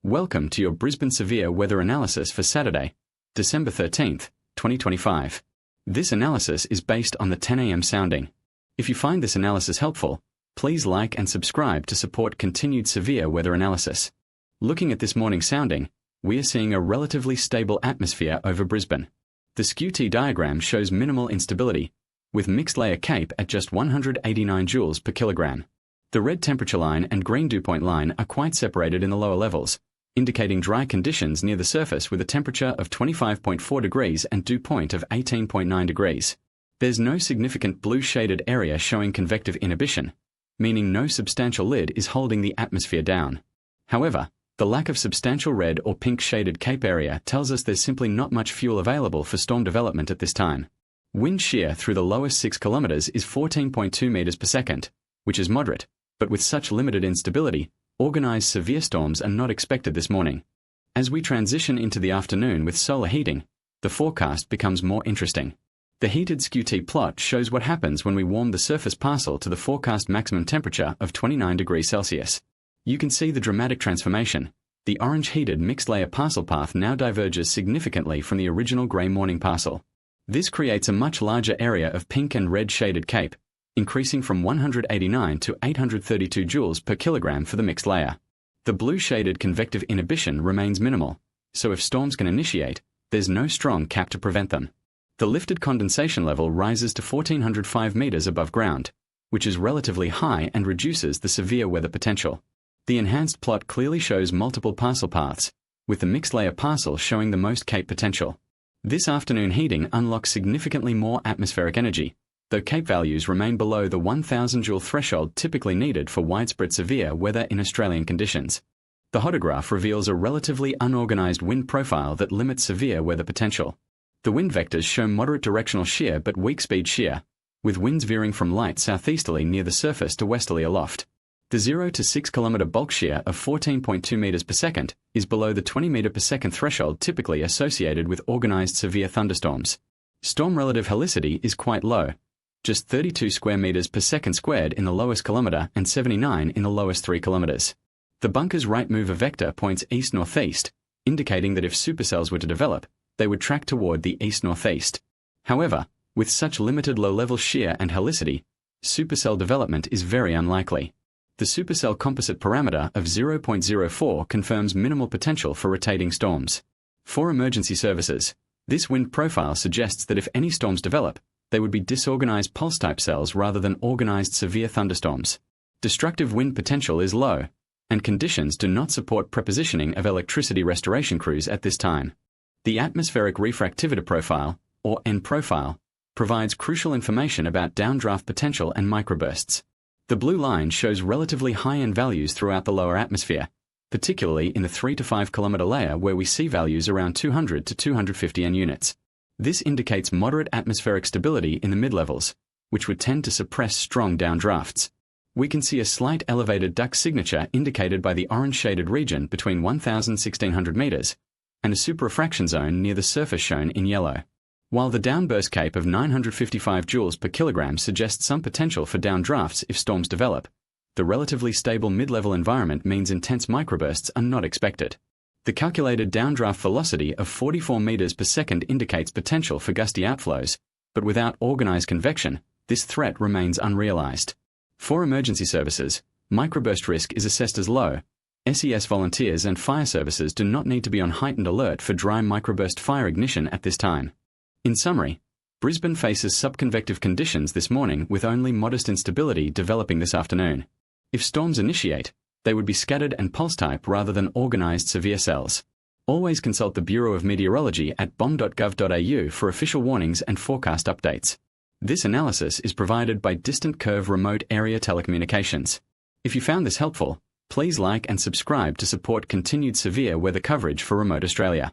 Welcome to your Brisbane severe weather analysis for Saturday, December 13th, 2025. This analysis is based on the 10 a.m. sounding. If you find this analysis helpful, please like and subscribe to support continued severe weather analysis. Looking at this morning's sounding, we are seeing a relatively stable atmosphere over Brisbane. The Skew-T diagram shows minimal instability, with mixed layer CAPE at just 189 joules per kilogram. The red temperature line and green dewpoint line are quite separated in the lower levels, indicating dry conditions near the surface with a temperature of 25.4 degrees and dew point of 18.9 degrees. There's no significant blue shaded area showing convective inhibition, meaning no substantial lid is holding the atmosphere down. However, the lack of substantial red or pink shaded CAPE area tells us there's simply not much fuel available for storm development at this time. Wind shear through the lowest 6 kilometers is 14.2 meters per second, which is moderate, but with such limited instability, organized severe storms are not expected this morning. As we transition into the afternoon with solar heating, the forecast becomes more interesting. The heated Skew-T plot shows what happens when we warm the surface parcel to the forecast maximum temperature of 29 degrees Celsius. You can see the dramatic transformation. The orange heated mixed layer parcel path now diverges significantly from the original grey morning parcel. This creates a much larger area of pink and red shaded CAPE, increasing from 189 to 832 joules per kilogram for the mixed layer. The blue shaded convective inhibition remains minimal, so if storms can initiate, there's no strong cap to prevent them. The lifted condensation level rises to 1405 meters above ground, which is relatively high and reduces the severe weather potential. The enhanced plot clearly shows multiple parcel paths, with the mixed layer parcel showing the most CAPE potential. This afternoon heating unlocks significantly more atmospheric energy, though CAPE values remain below the 1000 joule threshold typically needed for widespread severe weather in Australian conditions. The hodograph reveals a relatively unorganized wind profile that limits severe weather potential. The wind vectors show moderate directional shear but weak speed shear, with winds veering from light southeasterly near the surface to westerly aloft. The 0 to 6 kilometer bulk shear of 14.2 meters per second is below the 20 meter per second threshold typically associated with organized severe thunderstorms. Storm relative helicity is quite low, just 32 square meters per second squared in the lowest kilometer and 79 in the lowest 3 kilometers. The bunker's right mover vector points east-northeast, indicating that if supercells were to develop, they would track toward the east-northeast. However, with such limited low-level shear and helicity, supercell development is very unlikely. The supercell composite parameter of 0.04 confirms minimal potential for rotating storms. For emergency services, this wind profile suggests that if any storms develop, they would be disorganized pulse-type cells rather than organized severe thunderstorms. Destructive wind potential is low, and conditions do not support prepositioning of electricity restoration crews at this time. The atmospheric refractivity profile, or N profile, provides crucial information about downdraft potential and microbursts. The blue line shows relatively high N values throughout the lower atmosphere, particularly in the 3 to 5 kilometer layer where we see values around 200 to 250 N units. This indicates moderate atmospheric stability in the mid-levels, which would tend to suppress strong downdrafts. We can see a slight elevated duct signature indicated by the orange shaded region between 1000 and 1600 meters, and a superrefraction zone near the surface shown in yellow. While the downburst CAPE of 955 joules per kilogram suggests some potential for downdrafts if storms develop, the relatively stable mid-level environment means intense microbursts are not expected. The calculated downdraft velocity of 44 meters per second indicates potential for gusty outflows, but without organized convection, this threat remains unrealized. For emergency services, microburst risk is assessed as low. SES volunteers and fire services do not need to be on heightened alert for dry microburst fire ignition at this time. In summary, Brisbane faces subconvective conditions this morning with only modest instability developing this afternoon. If storms initiate, they would be scattered and pulse-type rather than organized severe cells. Always consult the Bureau of Meteorology at bom.gov.au for official warnings and forecast updates. This analysis is provided by Distant Curve Remote Area Telecommunications. If you found this helpful, please like and subscribe to support continued severe weather coverage for remote Australia.